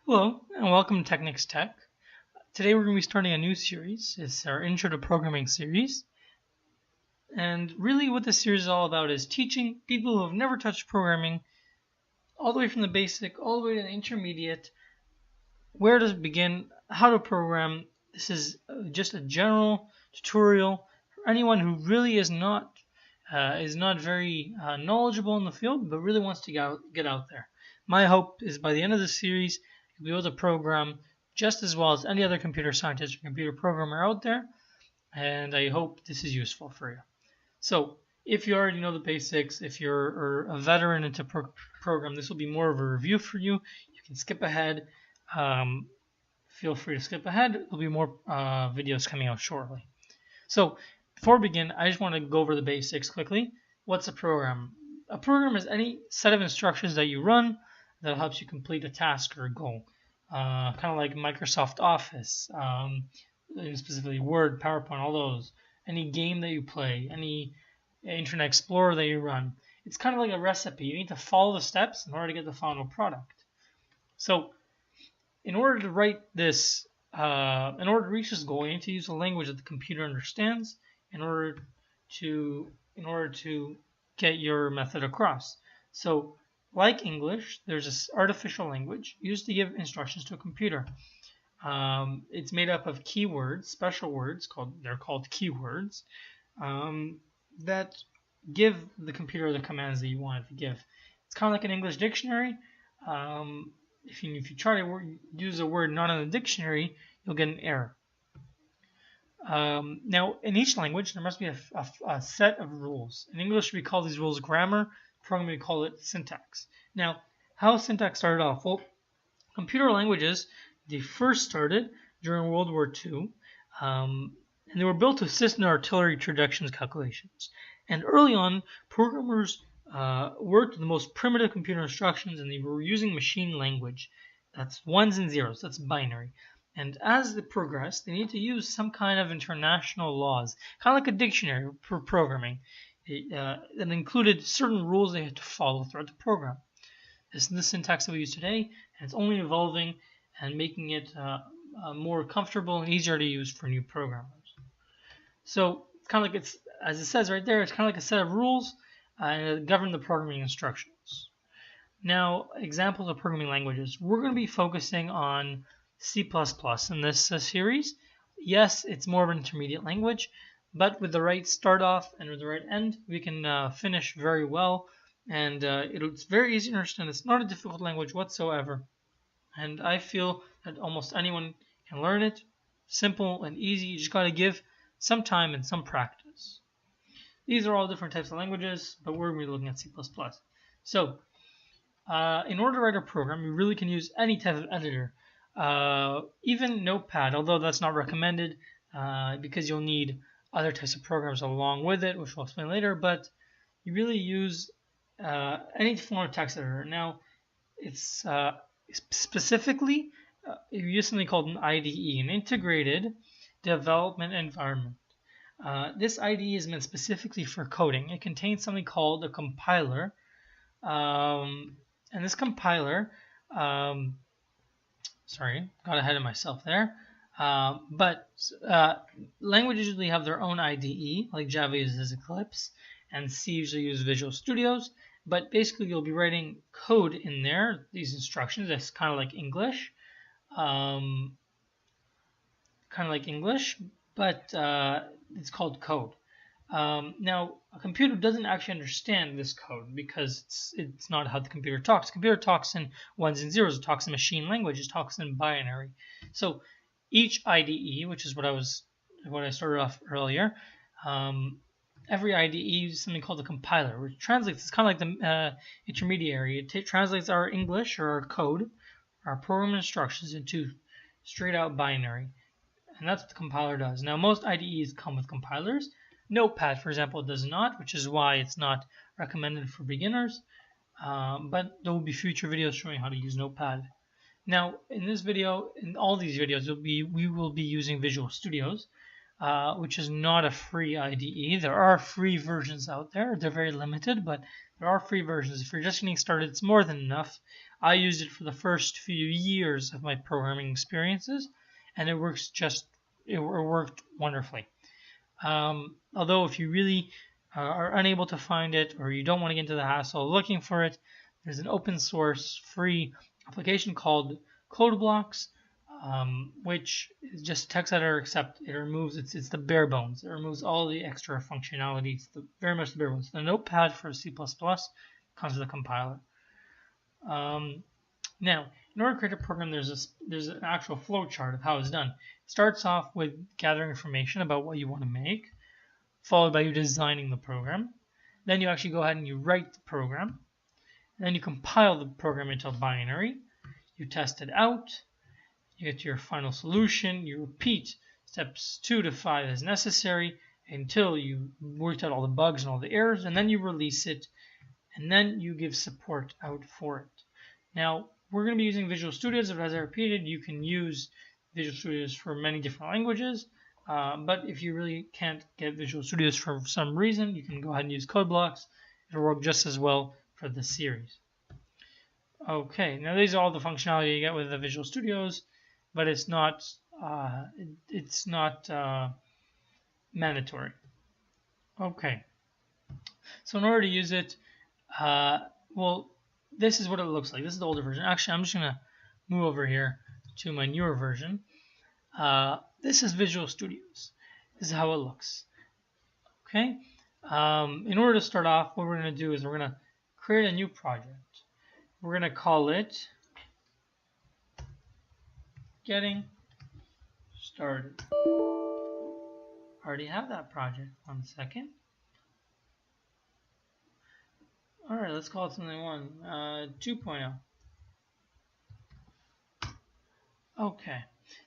Hello, and welcome to Technics Tech. Today we're going to be starting a new series. It's our Intro to Programming series. And really what this series is all about is teaching people who have never touched programming, all the way from the basic, all the way to the intermediate, where to begin, how to program. This is just a general tutorial for anyone who really is not very knowledgeable in the field, but really wants to get out there. My hope is by the end of the series, you'll be able to program just as well as any other computer scientist or computer programmer out there, and I hope this is useful for you. So, if you already know the basics, if you're a veteran into program, this will be more of a review for you. You can skip ahead. Feel free to skip ahead. There'll be more videos coming out shortly. So, before we begin, I just want to go over the basics quickly. What's a program? A program is any set of instructions that you run that helps you complete a task or a goal. Kind of like Microsoft Office, specifically Word, PowerPoint, all those. Any game that you play, any Internet Explorer that you run. It's kind of like a recipe. You need to follow the steps in order to get the final product. So, in order to write this, in order to reach this goal, you need to use a language that the computer understands in order to get your method across. So, like English, there's this artificial language used to give instructions to a computer. It's made up of keywords, special words they're called keywords, that give the computer the commands that you want it to give. It's kind of like an English dictionary. If you try to use a word not in the dictionary, you'll get an error. Now, in each language, there must be a set of rules. In English, we call these rules grammar. In programming, we call it syntax. Now, how syntax started off? Well, computer languages, they first started during World War II, and they were built to assist in artillery trajectories calculations. And early on, programmers worked with the most primitive computer instructions, and they were using machine language. That's ones and zeros. That's binary. And as they progressed, they need to use some kind of international laws, kind of like a dictionary for programming. That included certain rules they had to follow throughout the program. This is the syntax that we use today, and it's only evolving and making it more comfortable and easier to use for new programmers. So it's kind of like as it says right there, it's kind of like a set of rules that govern the programming instructions. Now, examples of programming languages. We're going to be focusing on C++ in this series. Yes, it's more of an intermediate language, but with the right start off and with the right end, we can finish very well. And it's very easy to understand. It's not a difficult language whatsoever. And I feel that almost anyone can learn it. Simple and easy. You just got to give some time and some practice. These are all different types of languages, but we're going to be looking at C++. So, in order to write a program, you really can use any type of editor. Even Notepad, although that's not recommended because you'll need other types of programs along with it, which we'll explain later, but you really use any form of text editor. Now, it's specifically, you use something called an IDE, an Integrated Development Environment. This IDE is meant specifically for coding. It contains something called a compiler, and this compiler, sorry, got ahead of myself there. But languages usually have their own IDE, like Java uses Eclipse, and C usually uses Visual Studios. But basically, you'll be writing code in there, these instructions. That's kind of like English, but it's called code. Now, a computer doesn't actually understand this code because it's not how the computer talks. The computer talks in ones and zeros. It talks in machine language. It talks in binary. So each IDE, which is what I started off earlier, every IDE uses something called a compiler, which translates. It's kind of like the intermediary. It translates our English or our code, our program instructions into straight out binary, and that's what the compiler does. Now, most IDEs come with compilers. Notepad, for example, does not, which is why it's not recommended for beginners. But there will be future videos showing how to use Notepad. Now, in this video, in all these videos, we will be using Visual Studios, which is not a free IDE. There are free versions out there. They're very limited, but there are free versions. If you're just getting started, it's more than enough. I used it for the first few years of my programming experiences, and it worked wonderfully. Although if you really are unable to find it, or you don't want to get into the hassle of looking for it, there's an open source free application called CodeBlocks, which is just a text editor, except it removes it's the bare bones. It removes all the extra functionality. It's very much the bare bones. The Notepad for C++ comes with a compiler. Now, in order to create a program, there's an actual flowchart of how it's done. It starts off with gathering information about what you want to make, followed by you designing the program. Then you actually go ahead and you write the program. And then you compile the program into a binary. You test it out. You get to your final solution. You repeat steps 2 to 5 as necessary until you worked out all the bugs and all the errors, and then you release it, and then you give support out for it. Now, we're going to be using Visual Studios. As I repeated, you can use Visual Studios for many different languages, but if you really can't get Visual Studios for some reason, you can go ahead and use CodeBlocks. It'll work just as well for the series. Okay, now these are all the functionality you get with the Visual Studios, but it's not mandatory. Okay, so in order to use it, well, this is what it looks like. This is the older version. Actually, I'm just going to move over here to my newer version. This is Visual Studios. This is how it looks. Okay. In order to start off, what we're going to do is we're going to create a new project. We're going to call it Getting Started. I already have that project. 1 second. Alright, let's call it something 2.0. Okay,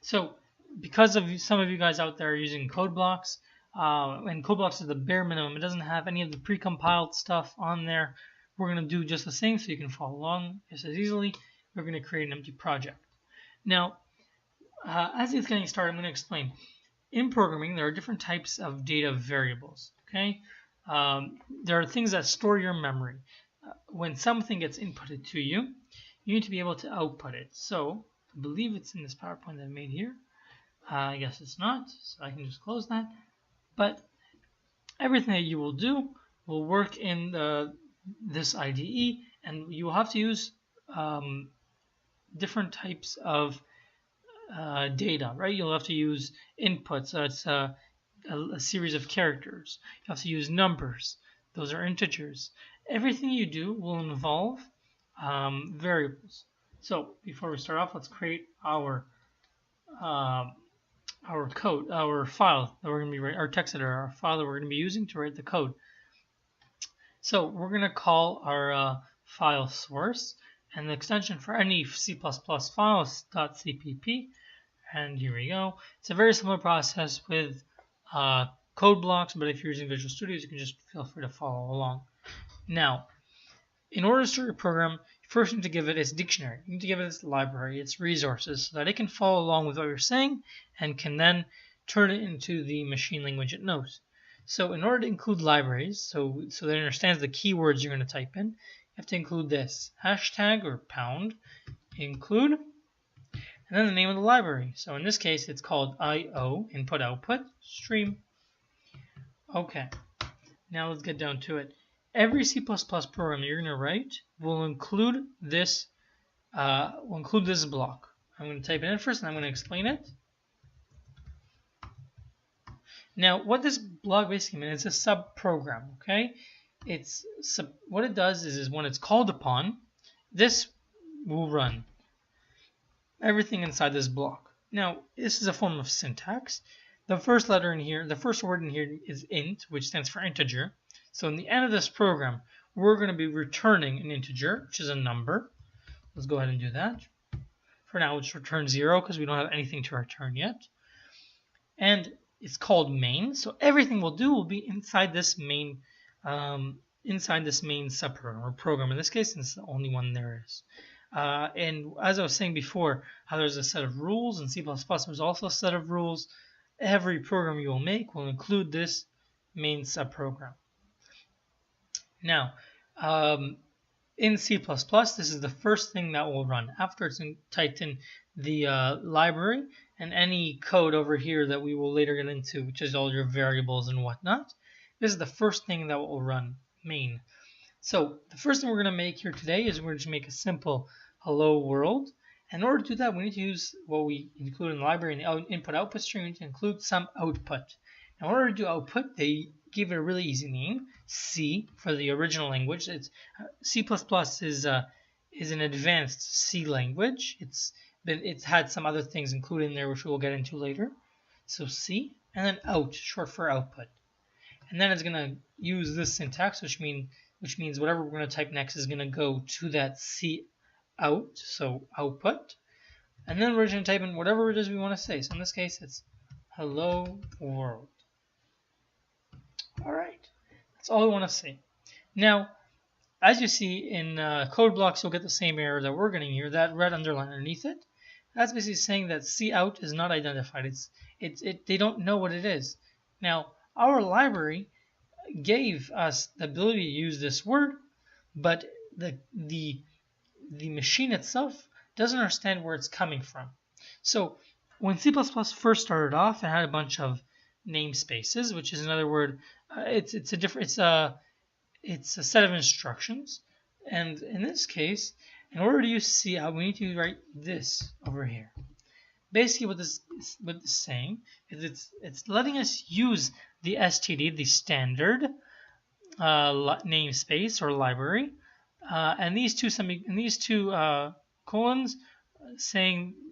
so because of some of you guys out there are using CodeBlocks, and CodeBlocks is the bare minimum, it doesn't have any of the pre-compiled stuff on there. We're going to do just the same so you can follow along just as easily. We're going to create an empty project. Now, as it's getting started, I'm going to explain. In programming, there are different types of data variables. Okay, there are things that store your memory. When something gets inputted to you, you need to be able to output it. So, I believe it's in this PowerPoint that I made here. I guess it's not, so I can just close that. But everything that you will do will work in this IDE, and you will have to use different types of data, right? You'll have to use inputs. So it's a series of characters. You have to use numbers. Those are integers. Everything you do will involve variables. So before we start off, let's create our code, our file that we're going to be writing, our text editor, our file that we're going to be using to write the code. So we're going to call our file source, and the extension for any C++ file is .cpp. And here we go. It's a very similar process with CodeBlocks, but if you're using Visual Studios, you can just feel free to follow along. Now, in order to start your program, you first need to give it its dictionary. You need to give it its library, its resources, so that it can follow along with what you're saying and can then turn it into the machine language it knows. So in order to include libraries, so that it understands the keywords you're going to type in, you have to include this hashtag or pound include, and then the name of the library. So in this case, it's called IO, input output stream. Okay, now let's get down to it. Every C++ program you're going to write will include this block. I'm going to type it in first, and I'm going to explain it. Now, what this block basically means, it's a sub-program. Okay, what it does is when it's called upon, this will run everything inside this block. Now, this is a form of syntax. The first letter in here, the first word in here is int, which stands for integer. So in the end of this program, we're going to be returning an integer, which is a number. Let's go ahead and do that. For now, we'll just return 0 because we don't have anything to return yet. And it's called main. So everything we'll do will be inside this main subprogram or program. In this case, it's the only one there is. And as I was saying before, how there's a set of rules in C++, there's also a set of rules. Every program you will make will include this main subprogram. Now, in C++, this is the first thing that will run after it's typed in the library and any code over here that we will later get into, which is all your variables and whatnot. This is the first thing that will run main. So the first thing we're going to make here today is we're going to make a simple hello world. In order to do that, we need to use what we include in the library in the input-output stream. We need to include some output. In order to do output, they give it a really easy name, C, for the original language. C++ is an advanced C language. It's had some other things included in there, which we'll get into later. So C, and then out, short for output. And then it's going to use this syntax, which means whatever we're going to type next is going to go to that C out, so output. And then we're going to type in whatever it is we want to say. So in this case, it's hello world. All right, that's all we want to say. Now, as you see in code blocks, you'll get the same error that we're getting here, that red underline underneath it. That's basically saying that C out is not identified. They don't know what it is. Now, our library gave us the ability to use this word, but the machine itself doesn't understand where it's coming from. So when C++ first started off, it had a bunch of namespaces, which is another word. It's a set of instructions, and in this case, in order to use C out, we need to write this over here. Basically, what this is saying is it's letting us use the std, the standard namespace or library, and these two colons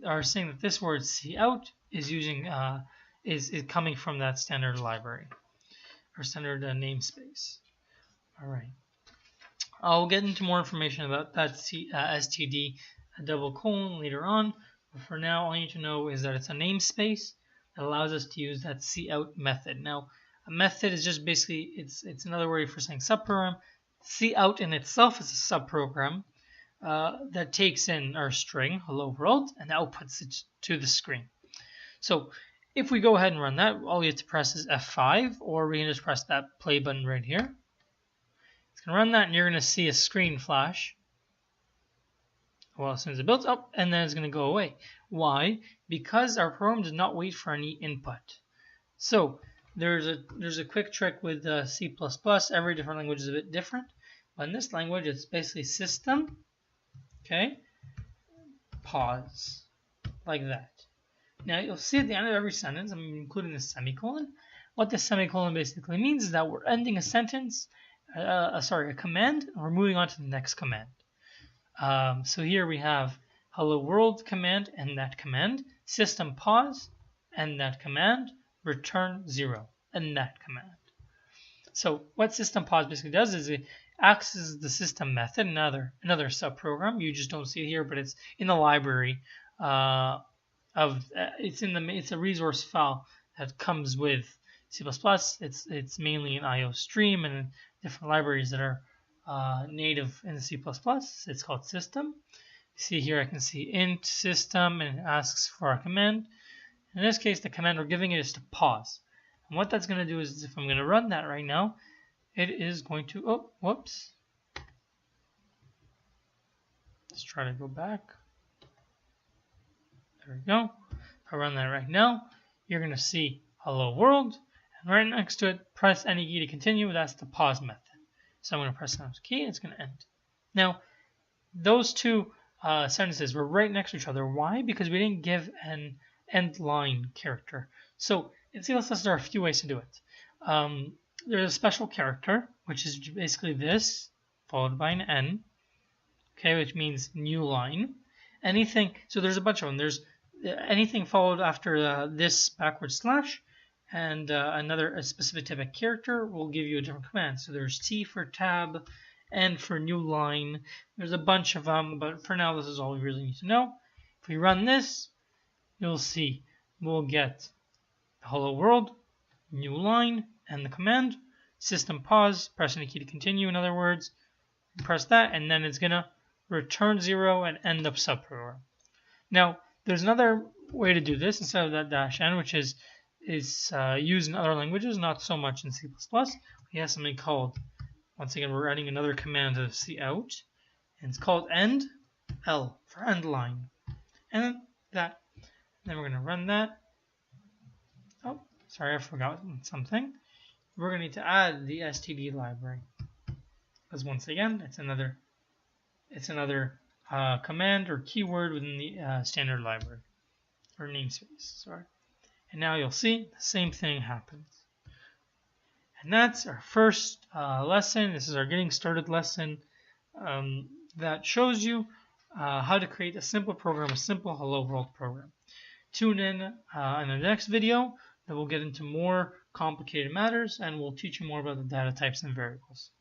are saying that this word cout is using is coming from that standard library or standard namespace. All right. I'll get into more information about that std double colon later on. But for now, all you need to know is that it's a namespace that allows us to use that cout method. Now, a method is just basically it's another word for saying subprogram. Cout in itself is a subprogram that takes in our string hello world and outputs it to the screen. So if we go ahead and run that, all you have to press is F5, or we can just press that play button right here. It's going to run that, and you're going to see a screen flash. Well, as soon as it builds up, and then it's going to go away. Why? Because our program does not wait for any input. So there's a quick trick with C++. Every different language is a bit different. But in this language, it's basically system, okay, pause, like that. Now you'll see at the end of every sentence, I'm including the semicolon. What the semicolon basically means is that we're ending a sentence, a command, and we're moving on to the next command. So here we have hello world command and that command, system pause and that command, return 0 and that command. So what system pause basically does is it acts as the system method, another subprogram. You just don't see it here, but it's in the library it's a resource file that comes with C++. It's mainly an IO stream and different libraries that are native in C++. It's called system. See here, I can see int system, and it asks for a command. In this case, the command we're giving it is to pause. And what that's going to do is, if I'm going to run that right now, it is going to, oh, whoops. Let's try to go back. There we go. If I run that right now, you're going to see hello world, and right next to it, press any key to continue. That's the pause method. So I'm going to press the key, and it's going to end. Now, those two sentences were right next to each other. Why? Because we didn't give an end line character. So in C++, there are a few ways to do it. There's a special character, which is basically this, followed by an N, okay, which means new line. Anything, so there's a bunch of them. There's anything followed after this backward slash and a specific type of character will give you a different command. So there's T for tab, N for new line. There's a bunch of them, but for now this is all we really need to know. If we run this, you'll see we'll get hello world, new line, and the command. System pause, press any key to continue, in other words. Press that, and then it's going to return 0 and end up subprogram. Now, there's another way to do this instead of that -n, which is used in other languages, not so much in C++. We have something called, once again, we're adding another command to cout. and it's called end, L for end line, and that. Then we're going to run that. Oh, sorry, I forgot something. We're going to need to add the std library, because once again, it's another command or keyword within the standard library or namespace. Sorry. And now you'll see the same thing happens. And that's our first lesson. This is our getting started lesson that shows you how to create a simple program, a simple hello world program. Tune in the next video that we'll get into more complicated matters, and we'll teach you more about the data types and variables.